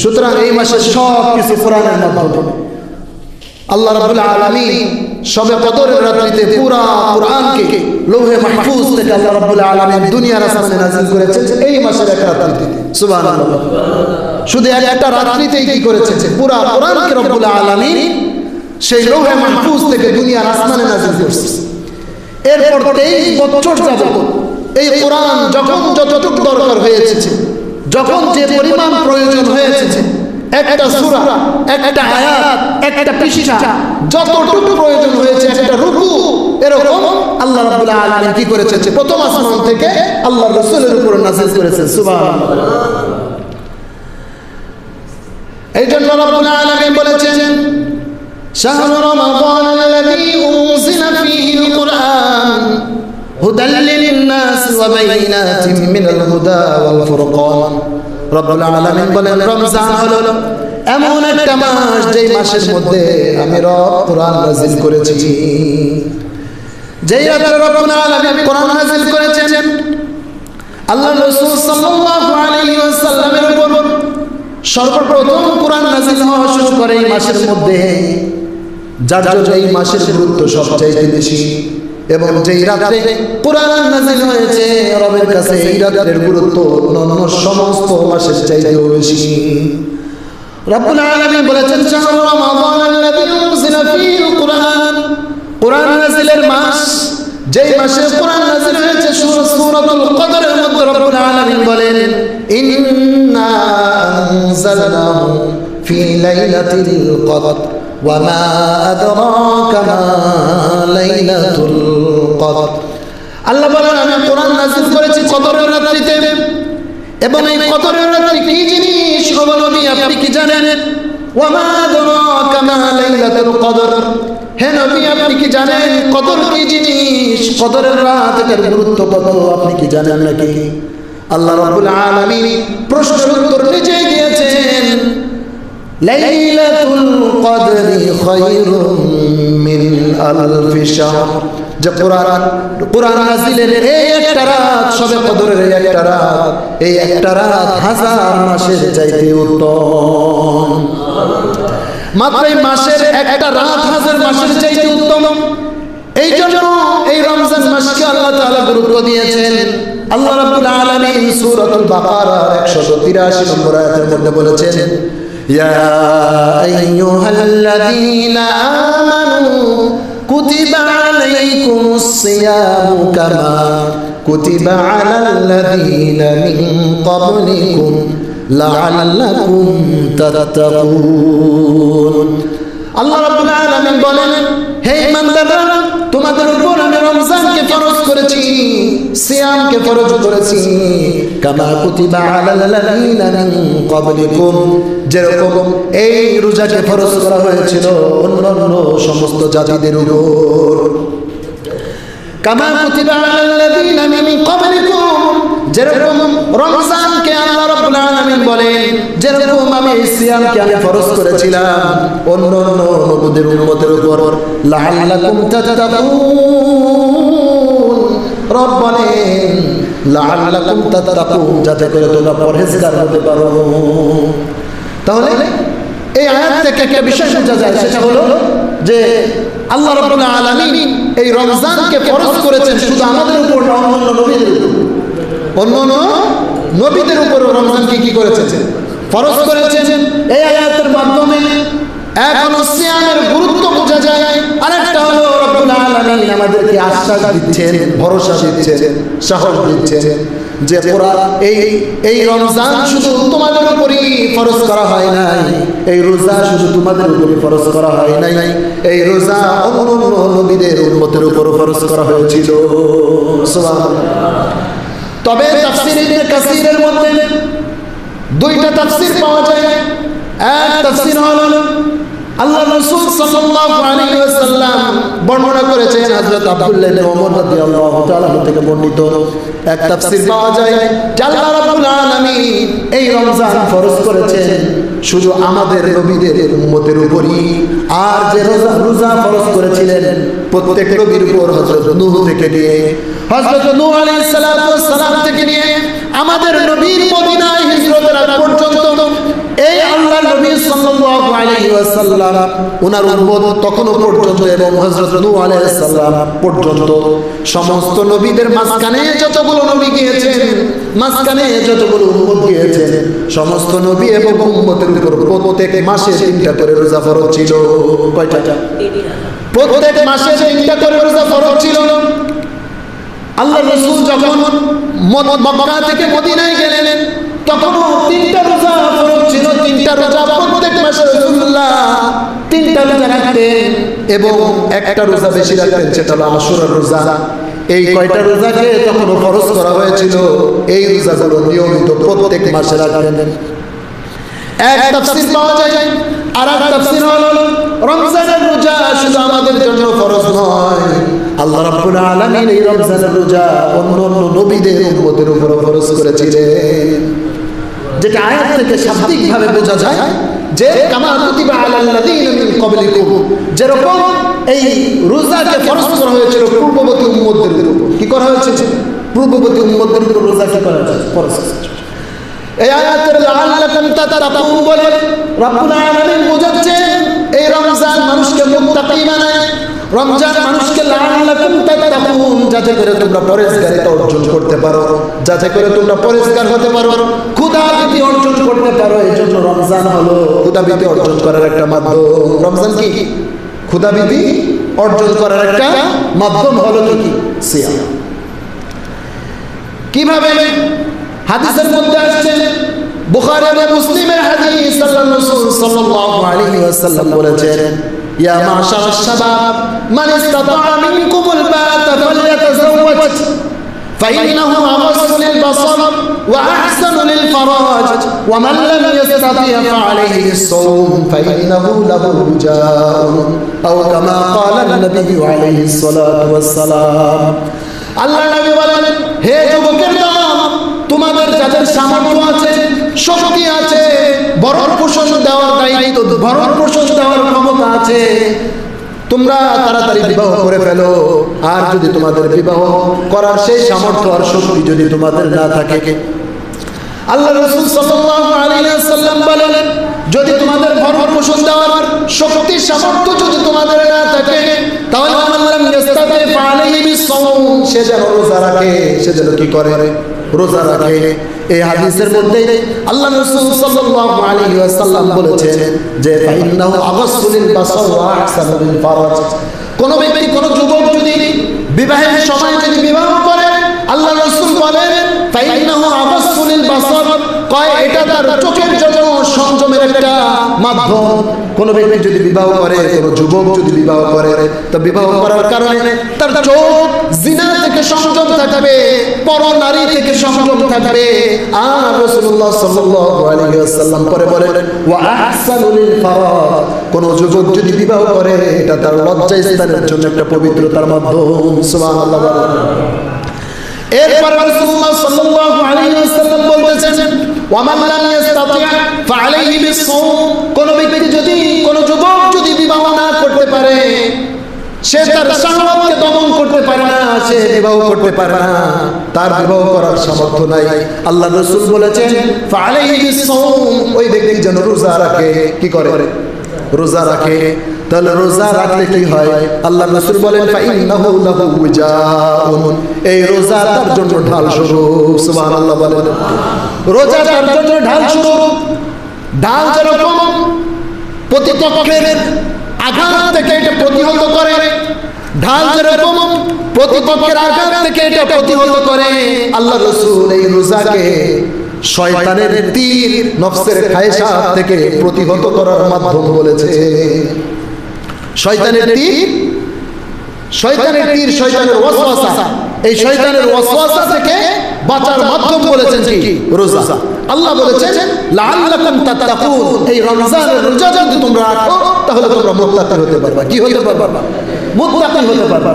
সুতরাং এই মাসে সব কিছু কোরআনের মাধ্যমে আল্লাহ রাব্বুল আলামিন শবে কদরের রাত্রিতে পুরা কোরআনকে লৌহে মাহফুজ থেকে আল্লাহ রাব্বুল আলামিন দুনিয়ার আসমানে নাযিল করেছেন এই মাসের এক রাত্রিতে। সুবহানাল্লাহ। শুধু একটা রাত্রিতেই কি করেছেন? পুরা কোরআনকে রব্বুল আলামিন সেই লৌহে মাহফুজ থেকে দুনিয়ার আসমানে নাযিল করেছেন। এরপর 23 বছর যাবত এই কোরআন যখন যতটুকু দরকার হয়েছে, যখন যে পরিমাণ প্রয়োজন হয়েছে, একটা সূরা, একটা আয়াত, একটা পৃষ্ঠা যতটুকু প্রয়োজন হয়েছে, একটা রুকু, এরকম আল্লাহ রাব্বুল আলামিন কি করেছেন? প্রথম আসমান থেকে আল্লাহর রাসূলের উপর নাযিল করেছেন। সুবহানাল্লাহ। এই জন্য রাব্বুল আলামিন বলেছেন শাহরু রমাদান আল্লাযী উনজিলা ফীহিল কুরআন হুদাল লিন-নাস ওয়া বাইনাতিন মিনাল হুদা ওয়াল ফুরকান। রব্বুল আলামিন বলেন রমজান হলো এমন একটা মাস যেই মাসের মধ্যে আমি রব কোরআন নাযিল করেছি। যেই রাতে রব্বুল আলামিন কোরআন নাযিল করেছেন আল্লাহর রাসূল সাল্লাল্লাহু আলাইহি ওয়াসাল্লামের উপর সর্বপ্রথম কোরআন নাযিল হওয়া শুরু করে এই মাসের মধ্যে, যার জন্য এই মাসের গুরুত্ব সবচেয়ে বেশি। এবং যেই রাতে কোরআন নাযিল হয়েছে রবের কাছে এই রাতের গুরুত্ব অন্যান্য সমস্ত মাসের চাইতেও বেশি। রব্বুল আলামিন বলেছেন শাহরু রমাদান আল্লাযী উনজিলা ফীহিল কুরআন, কোরআন নাযিলের মাস, যেই মাসে কোরআন নাযিল হয়েছে সূরাতুল কদরের মধ্যে রব্বুল আলামিন বলেন ইন্না আনজালনাহু ফী লাইলাতিল কদর ওয়া মা আদরাকা মা লাইলাতুল কদর। আল্লাহ বলেন আমি কোরআন নাযিল করেছি কদরের রাত্রিতে, এবং এই কদরের রাত্রি কি জিনিস ও নবী আপনি কি জানেন? ওয়া মা আদরাকা মা লাইলাতুল কদর, হে নবী আপনি কি জানেন কদর কি জিনিস? কদরের রাতের গুরুত্ব কত আপনি কি জানেন নাকি? আল্লাহ রাব্বুল আলামিন প্রশ্নের উত্তর নিজেই দিয়েছেন লাইলাতুল কদরি খায়রুম মিন আলফি শাহর। যে কোরআন নাযিলের এই একটা রাত, শবে কদরের এই একটা রাত, এই একটা রাত হাজার মাসের চাইতে উত্তম। মাত্র এই মাসের একটা রাত হাজার মাসের চাইতে উত্তম। এই জন্য এই রমজান মাসকে আল্লাহ তাআলা গুরুত্ব দিয়েছেন। আল্লাহ রাব্বুল আলামিন সূরাতুল বাকারার 183 নম্বর আয়াতের মধ্যে বলেছেন ইয়া আইয়ুহাল্লাযীনা আমানু কুতিবা আলাইকুমুস সিয়ামু কামা কুতিবা আলাল্লাযীনা মিন ক্বাবলিকুম লাআল্লাকুম তাত্তাকুন। আল্লাহ রাব্বুল আলামিন বলেন হে ইমানদাররা, তোমাদের উপর আমি রমজানকে ফরজ করেছি, সিয়ামকে ফরজ করেছি কামা কুতিবা আলাল্লাযীনা মিন ক্বাবলিকুম, যেরকম এই রোজাকে ফরজ করা হয়েছিল অন্যান্য সমস্ত জাতিদের উপর। কামা কুতিবা আলাল্লাযীনা মিন ক্বাবলিকুম, যেরকম রমজানকে আল্লাহ রাব্বুল আলামিন বলেন যেরকম আমি সিয়ামকে আমি ফরজ করেছিলাম অন্যান্য নবীদের উম্মতের উপর, লাআল্লাকুম তাত্তাকুন। রব বলেন লাআল্লাকুম তাত্তাকুন, যাতে করে তোমরা পরহেজগার হতে পারো। তাহলে এই আয়াত থেকে একটা বিষয় বোঝা যায়, সেটা হলো যে আল্লাহ রাব্বুল আলামিন এই রমজানকে ফরজ করেছেন শুধু আমাদের উপর না, অন্যান্য নবীদের উপর, অন্যান্য নবীদের উপর রমজানকে কি করেছেন? ফরজ করেছেন। এই আয়াতের মাধ্যমে এখন সিয়ামের গুরুত্ব বোঝা যায়। আরেকটা হলো রব্বুল আলামিন আমাদেরকে আশ্বাস দিচ্ছেন, ভরসা দিচ্ছেন, সাহস দিচ্ছেন যে এই রমজান শুধু তোমাদের উপরই ফরজ করা হয় নাই, এই রোজা শুধু তোমাদের উপরই ফরজ করা হয় নাই, এই রোজা অন্যান্য নবীদের উম্মতের উপর ফরজ করা হয়েছিল। সুবহানাল্লাহ। তবে তাফসীর ইবনে কাসীরের মধ্যে দুইটা তাফসীর পাওয়া যায়। এক তাফসীর হলো আল্লাহর রাসূল সাল্লাল্লাহু আলাইহি ওয়াসাল্লাম বর্ণনা করেছেন হযরত আব্দুল্লাহ ইবনে ওমর রাদিয়াল্লাহু তাআলা থেকে বর্ণিত এক তাফসীর পাওয়া যায় যে আল্লাহ রাব্বুল আলামিন এই রমজান ফরজ করেছেন শুধু আমাদের নবীদের উম্মতের উপরই, আর যে রোজা ফরজ করেছিলেন প্রত্যেক নবীর উপর হযরত নূহ থেকে নিয়ে হযরত নূহ আলাইহিস সালাতু ওয়াস সালাম থেকে নিয়ে আমাদের নবীর মদিনায় হিজরতের আগ পর্যন্ত এই আলাইহি ওয়াসাল্লাম ওনার উম্মত তখনও পর্যন্ত এবং হযরত নূহ আলাইহিস সালাম পর্যন্ত সমস্ত নবীদের মাঝখানে যতগুলো নবী গিয়েছেন, মাঝখানে যতগুলো উম্মত গিয়েছেন, সমস্ত নবী এবং উম্মতের উপর প্রত্যেক মাসে 3টা করে রোজা ফরজ ছিল। কয়টা? প্রত্যেক মাসে 3টা করে রোজা ফরজ ছিল। আল্লাহ রাসূল যখন মক্কা থেকে মদিনায় গেলেন তখনও 3টা রোজা ফরজ ছিল। 3টা রোজা প্রত্যেক মাসে রাসূলুল্লাহ 3টা রোজা রাখতেন এবং একটা রোজা বেশি রাখতেন, সেটা হলো আশুরার রোজা। এই কয়টা রোজাকে তখনও ফরজ করা হয়েছিল, এই রোজাগুলো নিয়মিত প্রত্যেক মাসে রাখতেন। এক তাফসীর পাওয়া যায়, আর এক তাফসীর হলো রমজানের রোজা শুধু আমাদের জন্য ফরজ নয়, আল্লাহ রাব্বুল আলামিন এই রমজানের রোজা অন্যান্য নবীদের উম্মতের উপর ফরজ করেছিলেন। যেটা আয়াত থেকে শাব্দিকভাবে বোঝা যায় যে কামা কুতিবা আলাল্লাযীনা মিন ক্বাবলিকুম, যেরকম এই রোজাকে ফরজ করা হয়েছিল পূর্ববর্তী উম্মতদের উপর। কি করা হয়েছে? পূর্ববর্তী উম্মতদের উপর রোজা কি করা হয়েছে? ফরজ। এই আয়াতের লাআল্লাকুম তাত্তাকুন বলে রব্বুল আলামিন বোঝাচ্ছেন এই রমজান মানুষকে মুত্তাকি বানায়। রমজান মানুষকে লাআল্লাকুম তাত্তাকুন, যাতে করে তোমরা পরহেজগারিতা অর্জন করতে পারো, যাতে করে তোমরা পরহেজগার হতে পারো, ক্ষুধাভীতি অর্জন করতে পারো। এই জন্য রমজান হলো ক্ষুধাভীতি অর্জন করার একটা মাধ্যম। রমজান কি? ক্ষুধাভীতি অর্জন করার একটা মাধ্যম হলো কি? সিয়াম। কিভাবে? হাদিসের মধ্যে আসছে, বুখারী এবং মুসলিমের হাদিস, আল্লাহর রাসূল সাল্লাল্লাহু আলাইহি ওয়াসাল্লাম বলেছেন, ইয়া মাশারাশ শাবাব মান ইসতাতাআ মিনকুমুল বাআতা ফালইয়াতাযাওয়াজ ফাইন্নাহু আগাসসু লিল বাসার ওয়া আহসানু লিল ফারাজ ওয়া মান লাম ইসতাতি' ফাআলাইহি বিস-সাওম ফাইন্নাহু লাহু জাa'un আও কামা ক্বালা আন-নবী আলাইহিস সালাতু ওয়াস সালাম। আল্লাহ নবী বলেন, হে যুবকের দল, তোমাদের যাদের সামর্থ্য আছে, শক্তি আছে, ভরণ পোষণ দেওয়ার দায়িত্ব, ভরণ পোষণ দেওয়ার ক্ষমতা আছে, তোমরা তাড়াতাড়ি বিবাহ করে ফেলো। আর যদি তোমাদের বিবাহ করার সেই সামর্থ্য আর শক্তি যদি তোমাদের না থাকে, আল্লাহ রাসূল সাল্লাল্লাহু আলাইহি ওয়াসাল্লাম বলেন, যদি তোমাদের ভরণ পোষণ দেওয়ার শক্তি সামর্থ্য যদি তোমাদের না থাকে, তাহলে আল্লাহ ইস্তাতি' ফাআলাইহি বিস-সাওম, সে যেন রোজা রাখে। সে যেন কি করে? রোজা রাখে। এই হাদিসের মধ্যে আল্লাহ রাসূল সাল্লাল্লাহু আলাইহি ওয়াসাল্লাম বলেছেন যে ফাইন্নাহু আগাসসু লিল বাসার ওয়া আহসানু লিল ফারাজ। কোন ব্যক্তি, কোন যুবক যদি বিবাহের সময় যদি বিবাহ করে, আল্লাহ রাসূল বলেন ফাইন্নাহু আগাসসু লিল বাসার, কয় এটা তার চোখের জন্য সংযমের একটা মাধ্যম। কোন ব্যক্তি যদি বিবাহ করে, কোন যুবক যদি বিবাহ করে, তো বিবাহ করার কারণে তার চোখ জিনা থেকে সংযম থাকবে, পর নারী থেকে সংযম থাকবে। আর রাসূলুল্লাহ সাল্লাল্লাহু আলাইহি ওয়াসাল্লাম পরে বলেন ওয়া আহসানু লিল ফারাজ, কোন যুবক যদি বিবাহ করে, এটা তার লজ্জা স্থানের জন্য একটা পবিত্রতার মাধ্যম। সুবহানাল্লাহ। এরপর রাসূলুল্লাহ সাল্লাল্লাহু আলাইহি ওয়াসাল্লাম বলতেছেন ওয়া মান লাম ইস্তাতি' ফাআলাইহি বিস-সাওম, কোন ব্যক্তি যদি, কোন যুবক যদি বিবাহ না করতে পারে, সে তার শাহওয়াতকে দমন করতে পারে না, সে বিবাহ করতে পারে না, তার বিবাহ করার সামর্থ্য নাই, আল্লাহ রাসূল বলেছেন ফাআলাইহি বিস-সাওম, ওই ব্যক্তি যেন রোজা রাখে। কি করে? রোজা রাখে। তাহলে রোজা রাখলে কি হয়? আল্লাহ রাসূল বলেন ফাইন্নাহু লাহু জাa'un, এই রোজা তার জন্য ঢাল স্বরূপ। সুবহানাল্লাহ বলেন। রোজা তার জন্য ঢাল স্বরূপ। ঢাল যেরকম প্রতিপক্ষের আঘাত থেকে এটা প্রতিহত করে, ঢাল যেরকম প্রতিপক্ষের আঘাত থেকে এটা প্রতিহত করে, আল্লাহ রাসূল এই রোজাকে শয়তানের তীর, নফসের খায়সাত থেকে প্রতিহত করার মাধ্যম বলেছে। শয়তানের তীর, শয়তানের তীর, শয়তানের ওয়াসওয়াসা, এই শয়তানের ওয়াসওয়াসা থেকে বাঁচার মাধ্যম বলেছেন কি? রোজা। আল্লাহ বলেছেন লাআল্লাকুম তাত্তাকুন, এই রমজানের রোজা যদি তোমরা রাখো তাহলে তোমরা মুত্তাকি হতে পারবা। কি হতে পারবা? মুত্তাকি হতে পারবা।